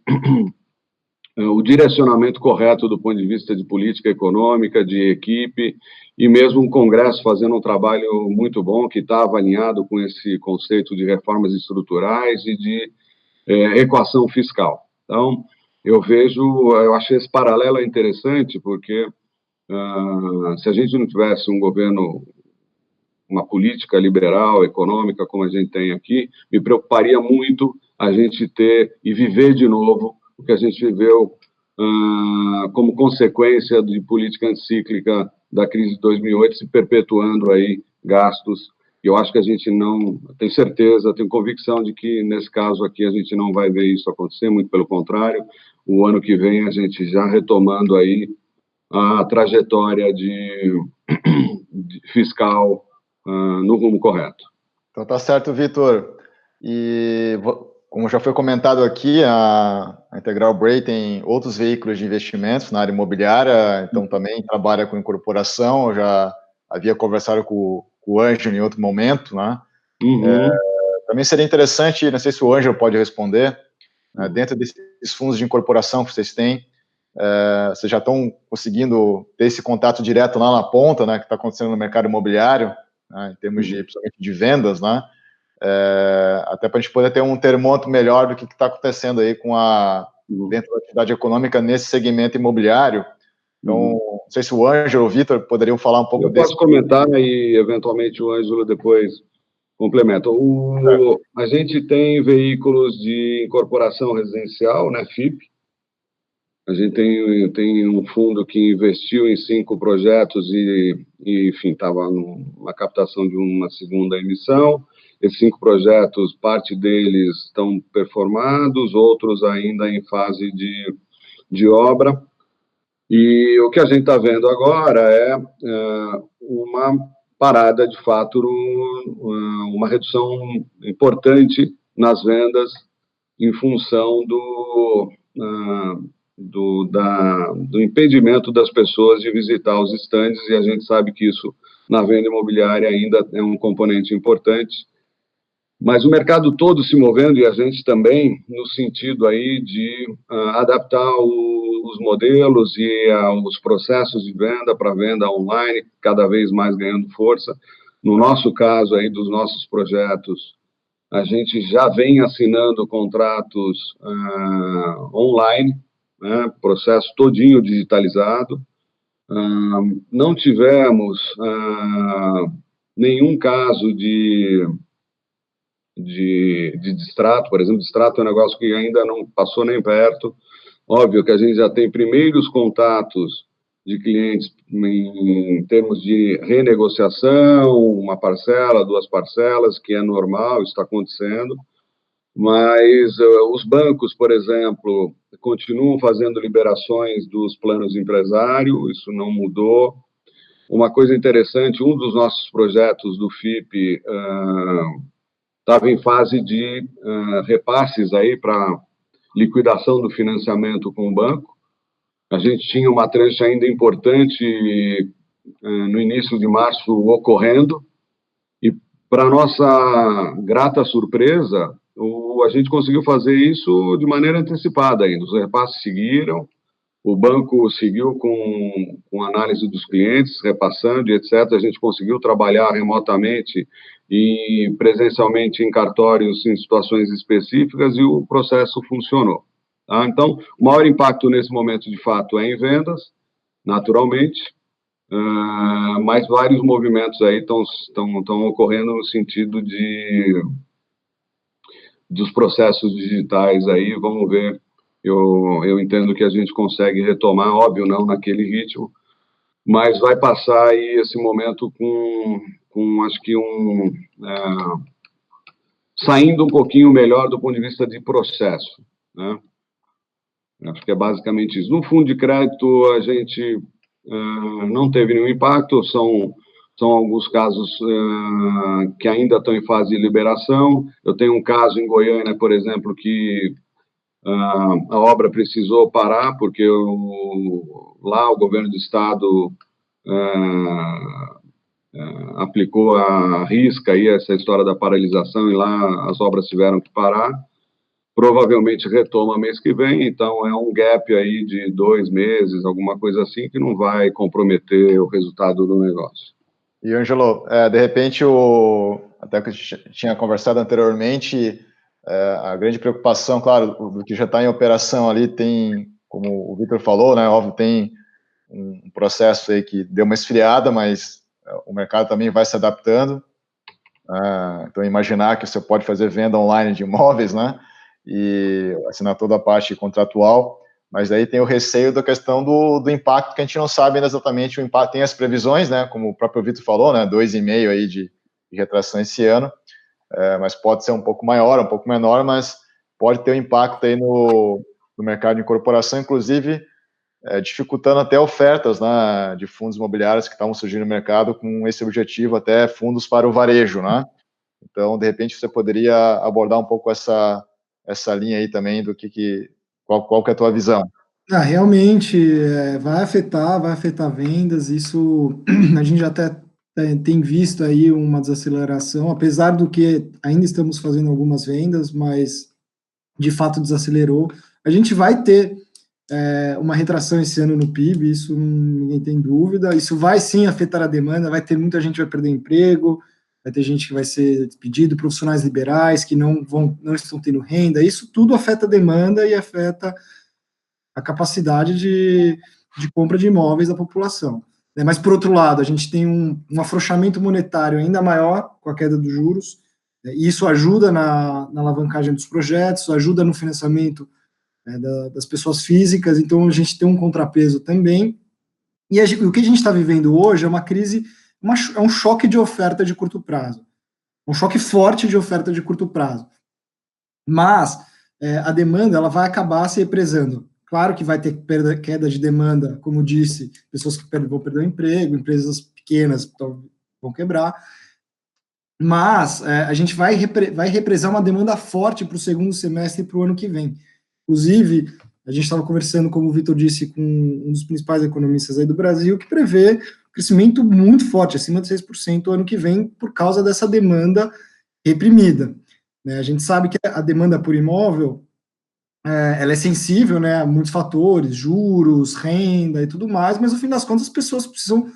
o direcionamento correto do ponto de vista de política econômica, de equipe, e mesmo um Congresso fazendo um trabalho muito bom, que estava alinhado com esse conceito de reformas estruturais e de equação fiscal. Então, eu achei esse paralelo interessante, porque se a gente não tivesse um governo, uma política liberal, econômica, como a gente tem aqui, me preocuparia muito a gente ter e viver de novo o que a gente viveu como consequência de política anticíclica da crise de 2008, se perpetuando aí gastos. E eu acho que a gente não, tenho certeza, tenho convicção de que nesse caso aqui a gente não vai ver isso acontecer, muito pelo contrário. O ano que vem a gente já retomando aí a trajetória de fiscal no rumo correto. Então tá certo, Vitor. E como já foi comentado aqui, a Integral Bray tem outros veículos de investimentos na área imobiliária, então também trabalha com incorporação. Eu já havia conversado com o Ângelo em outro momento, né? Uhum. Também seria interessante, não sei se o Ângelo pode responder, dentro desses fundos de incorporação que vocês têm, vocês já estão conseguindo ter esse contato direto lá na ponta, né, que está acontecendo no mercado imobiliário, né, em termos principalmente de vendas, né, até para a gente poder ter um termômetro melhor do que está acontecendo aí dentro da atividade econômica nesse segmento imobiliário. Então, não sei se o Ângelo ou o Vitor poderiam falar um pouco desse. Eu posso comentar e, eventualmente, o Ângelo depois complemento. A gente tem veículos de incorporação residencial, né, FIP. A gente tem um fundo que investiu em 5 projetos e enfim, estava numa captação de uma segunda emissão. Esses 5 projetos, parte deles estão performados, outros ainda em fase de obra. E o que a gente está vendo agora é uma parada, de fato, uma redução importante nas vendas em função do impedimento das pessoas de visitar os estandes, e a gente sabe que isso, na venda imobiliária, ainda é um componente importante. Mas o mercado todo se movendo, e a gente também, no sentido aí de adaptar os modelos e os processos de venda para venda online, cada vez mais ganhando força. No nosso caso aí, dos nossos projetos, a gente já vem assinando contratos online, né, processo todinho digitalizado. Não tivemos nenhum caso de distrato. Por exemplo, distrato é um negócio que ainda não passou nem perto. Óbvio que a gente já tem primeiros contatos de clientes em termos de renegociação, uma parcela, 2 parcelas, que é normal, isso está acontecendo, mas os bancos, por exemplo, continuam fazendo liberações dos planos de empresário, isso não mudou. Uma coisa interessante, um dos nossos projetos do FIP estava em fase de repasses aí para liquidação do financiamento com o banco. A gente tinha uma tranche ainda importante no início de março ocorrendo, e, para nossa grata surpresa, a gente conseguiu fazer isso de maneira antecipada ainda. Os repasses seguiram, o banco seguiu com análise dos clientes, repassando e etc. A gente conseguiu trabalhar remotamente e presencialmente em cartórios em situações específicas, e o processo funcionou. Tá? Então, o maior impacto nesse momento, de fato, é em vendas, naturalmente, mas vários movimentos aí estão ocorrendo no sentido dos processos digitais aí. Vamos ver. Eu entendo que a gente consegue retomar, óbvio, não naquele ritmo, mas vai passar aí esse momento com acho que saindo um pouquinho melhor do ponto de vista de processo, né? Acho que é basicamente isso. No fundo de crédito, a gente não teve nenhum impacto, são alguns casos que ainda estão em fase de liberação. Eu tenho um caso em Goiânia, por exemplo, que a obra precisou parar, porque lá o governo do estado aplicou a risca aí essa história da paralisação, e lá as obras tiveram que parar. Provavelmente retoma mês que vem, então é um gap aí de 2 meses, alguma coisa assim, que não vai comprometer o resultado do negócio. E, Ângelo, de repente, até que a gente tinha conversado anteriormente, a grande preocupação, claro, do que já está em operação ali, tem, como o Vitor falou, né, óbvio, tem um processo aí que deu uma esfriada, mas o mercado também vai se adaptando. Então, imaginar que você pode fazer venda online de imóveis, né, e assinar toda a parte contratual, mas aí tem o receio da questão do impacto, que a gente não sabe exatamente o impacto. Tem as previsões, né, como o próprio Vitor falou, né, 2,5 aí de retração esse ano, mas pode ser um pouco maior, um pouco menor, mas pode ter um impacto aí no mercado de incorporação, inclusive dificultando até ofertas, né, de fundos imobiliários que estavam surgindo no mercado com esse objetivo, até fundos para o varejo, né? Então, de repente, você poderia abordar um pouco essa linha aí também, do qual que é a tua visão? Realmente, vai afetar vendas, isso a gente já até tem visto aí uma desaceleração, apesar do que ainda estamos fazendo algumas vendas, mas de fato desacelerou. A gente vai ter uma retração esse ano no PIB, isso ninguém tem dúvida. Isso vai sim afetar a demanda, vai ter muita gente que vai perder emprego, vai ter gente que vai ser despedido, profissionais liberais que não estão tendo renda. Isso tudo afeta a demanda e afeta a capacidade de compra de imóveis da população. Mas, por outro lado, a gente tem um afrouxamento monetário ainda maior com a queda dos juros, E isso ajuda na alavancagem dos projetos, ajuda no financiamento das pessoas físicas, então a gente tem um contrapeso também. E o que a gente está vivendo hoje é uma crise, é um choque de oferta de curto prazo, um choque forte de oferta de curto prazo. Mas a demanda ela vai acabar se represando. Claro que vai ter queda de demanda, como disse, pessoas que vão perder o emprego, empresas pequenas vão quebrar, mas a gente vai represar uma demanda forte para o segundo semestre e para o ano que vem. Inclusive, a gente estava conversando, como o Vitor disse, com um dos principais economistas aí do Brasil, que prevê crescimento muito forte, acima de 6% o ano que vem, por causa dessa demanda reprimida. A gente sabe que a demanda por imóvel ela é sensível, né, a muitos fatores, juros, renda e tudo mais, mas no fim das contas as pessoas precisam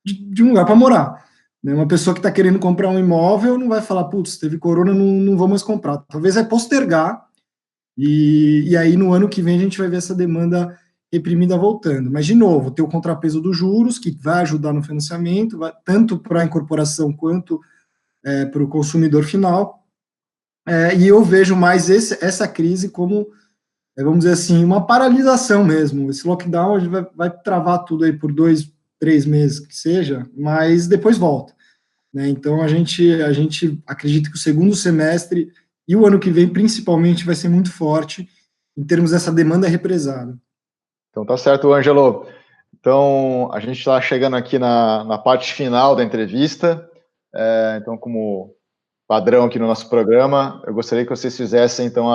de um lugar para morar. Né? Uma pessoa que está querendo comprar um imóvel não vai falar, putz, teve corona, não vou mais comprar. Talvez vai postergar, e aí no ano que vem a gente vai ver essa demanda reprimida voltando. Mas, de novo, tem o contrapeso dos juros, que vai ajudar no financiamento, tanto para a incorporação quanto para o consumidor final. E eu vejo mais essa crise como, vamos dizer assim, uma paralisação mesmo. Esse lockdown a gente vai travar tudo aí por 2, 3 meses que seja, mas depois volta. Né? Então, a gente acredita que o segundo semestre e o ano que vem, principalmente, vai ser muito forte em termos dessa demanda represada. Então, tá certo, Ângelo. Então, a gente está chegando aqui na parte final da entrevista. Então, como padrão aqui no nosso programa, eu gostaria que vocês fizessem, então,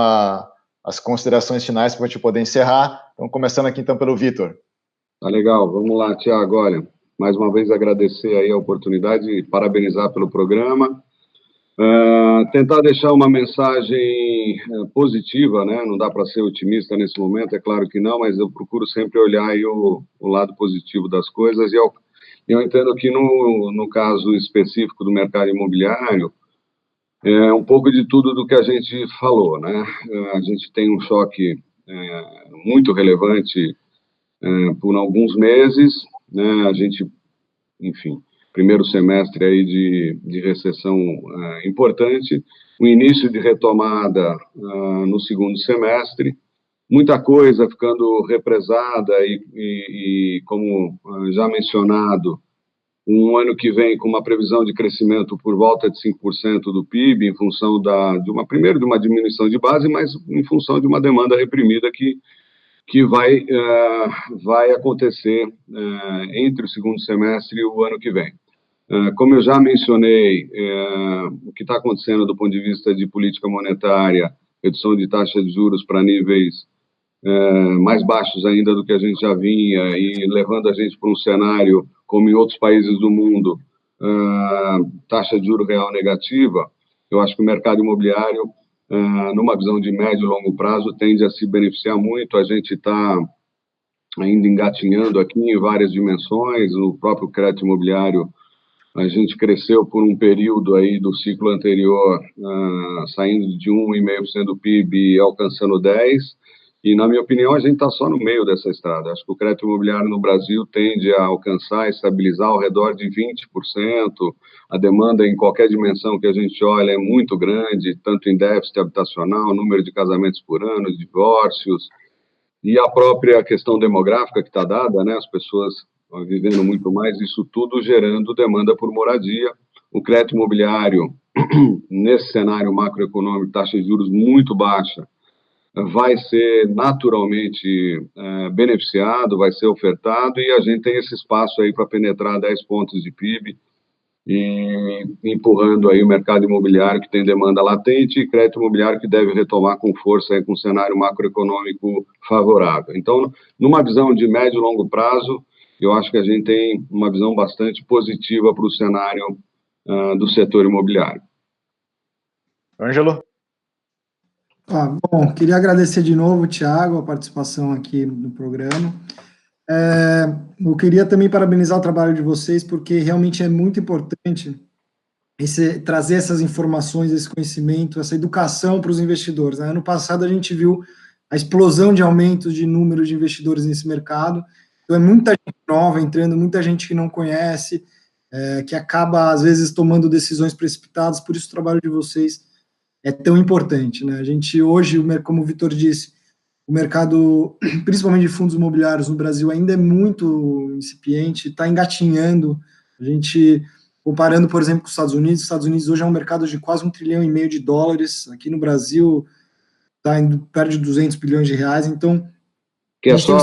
as considerações finais para a gente poder encerrar. Então, começando aqui, então, pelo Vitor. Tá legal. Vamos lá, Tiago. Olha, mais uma vez agradecer aí a oportunidade e parabenizar pelo programa. Tentar deixar uma mensagem positiva, né? Não dá para ser otimista nesse momento, é claro que não, mas eu procuro sempre olhar aí o lado positivo das coisas, e eu entendo que no caso específico do mercado imobiliário, é um pouco de tudo do que a gente falou, né? A gente tem um choque muito relevante por alguns meses, né? A gente, enfim, primeiro semestre aí de recessão importante, o início de retomada no segundo semestre, muita coisa ficando represada e como já mencionado, um ano que vem com uma previsão de crescimento por volta de 5% do PIB, em função primeiro de uma diminuição de base, mas em função de uma demanda reprimida que vai acontecer entre o segundo semestre e o ano que vem. Como eu já mencionei, o que está acontecendo do ponto de vista de política monetária, redução de taxa de juros para níveis mais baixos ainda do que a gente já vinha, e levando a gente para um cenário, como em outros países do mundo, taxa de juros real negativa, eu acho que o mercado imobiliário, numa visão de médio e longo prazo, tende a se beneficiar muito. A gente está ainda engatinhando aqui em várias dimensões, no próprio crédito imobiliário. A gente cresceu por um período aí do ciclo anterior, saindo de 1,5% do PIB e alcançando 10%, e, na minha opinião, a gente está só no meio dessa estrada. Acho que o crédito imobiliário no Brasil tende a alcançar e estabilizar ao redor de 20%. A demanda, em qualquer dimensão que a gente olha, é muito grande, tanto em déficit habitacional, número de casamentos por ano, divórcios, e a própria questão demográfica que está dada, né? As pessoas vivendo muito mais, isso tudo gerando demanda por moradia. O crédito imobiliário, nesse cenário macroeconômico, taxa de juros muito baixa, vai ser naturalmente beneficiado, vai ser ofertado, e a gente tem esse espaço aí para penetrar 10 pontos de PIB, e empurrando aí o mercado imobiliário que tem demanda latente e crédito imobiliário que deve retomar com força aí com um cenário macroeconômico favorável. Então, numa visão de médio e longo prazo, eu acho que a gente tem uma visão bastante positiva para o cenário do setor imobiliário. Ângelo? Bom, queria agradecer de novo, Tiago, a participação aqui no programa. Eu queria também parabenizar o trabalho de vocês, porque realmente é muito importante trazer essas informações, esse conhecimento, essa educação para os investidores. Né? Ano passado a gente viu a explosão de aumento de número de investidores nesse mercado, então é muita gente nova entrando, muita gente que não conhece, que acaba, às vezes, tomando decisões precipitadas, por isso o trabalho de vocês é tão importante, né? A gente, hoje, como o Vitor disse, o mercado, principalmente de fundos imobiliários no Brasil, ainda é muito incipiente, está engatinhando. A gente, comparando, por exemplo, com os Estados Unidos hoje é um mercado de quase $1,5 trilhão de dólares, aqui no Brasil está indo perto de 200 bilhões de reais, então... Que é só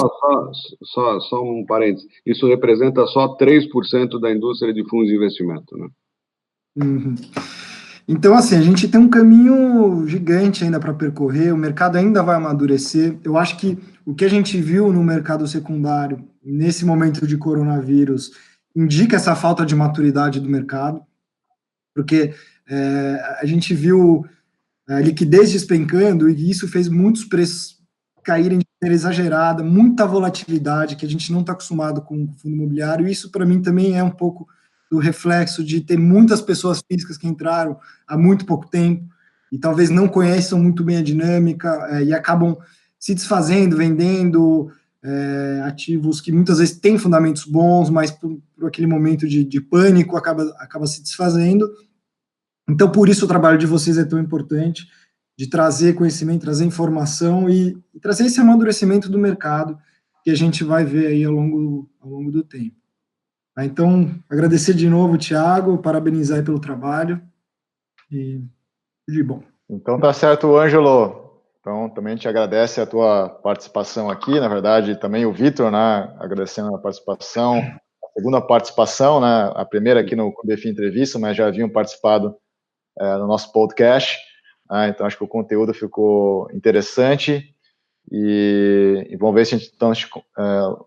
um parênteses, isso representa só 3% da indústria de fundos de investimento, né? Uhum. Então, assim, a gente tem um caminho gigante ainda para percorrer, o mercado ainda vai amadurecer. Eu acho que o que a gente viu no mercado secundário, nesse momento de coronavírus, indica essa falta de maturidade do mercado, porque a gente viu a liquidez despencando e isso fez muitos preços caírem de maneira exagerada, muita volatilidade que a gente não está acostumado com o fundo imobiliário. Isso, para mim, também é um pouco do reflexo de ter muitas pessoas físicas que entraram há muito pouco tempo e talvez não conheçam muito bem a dinâmica e acabam se desfazendo, vendendo ativos que muitas vezes têm fundamentos bons, mas por aquele momento de pânico acaba se desfazendo. Então, por isso o trabalho de vocês é tão importante, de trazer conhecimento, trazer informação e trazer esse amadurecimento do mercado que a gente vai ver aí ao longo do tempo. Então, agradecer de novo, Thiago, parabenizar aí pelo trabalho e de bom. Então tá certo, Ângelo. Então também te agradece a tua participação aqui, na verdade também o Vitor, né, agradecendo a participação, a segunda participação, né, a primeira aqui no BFI Entrevista, mas já haviam participado no nosso podcast, então acho que o conteúdo ficou interessante e vamos ver se a gente, então,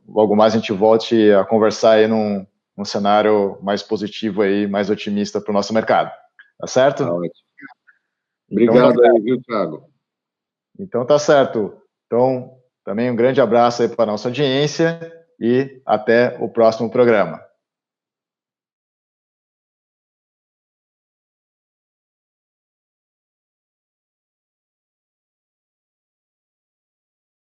logo mais a gente volte a conversar aí num cenário mais positivo aí, mais otimista para o nosso mercado, tá certo? Tá ótimo. Obrigado então, aí, viu, Thiago? Então tá certo. Então, também um grande abraço aí para a nossa audiência e até o próximo programa.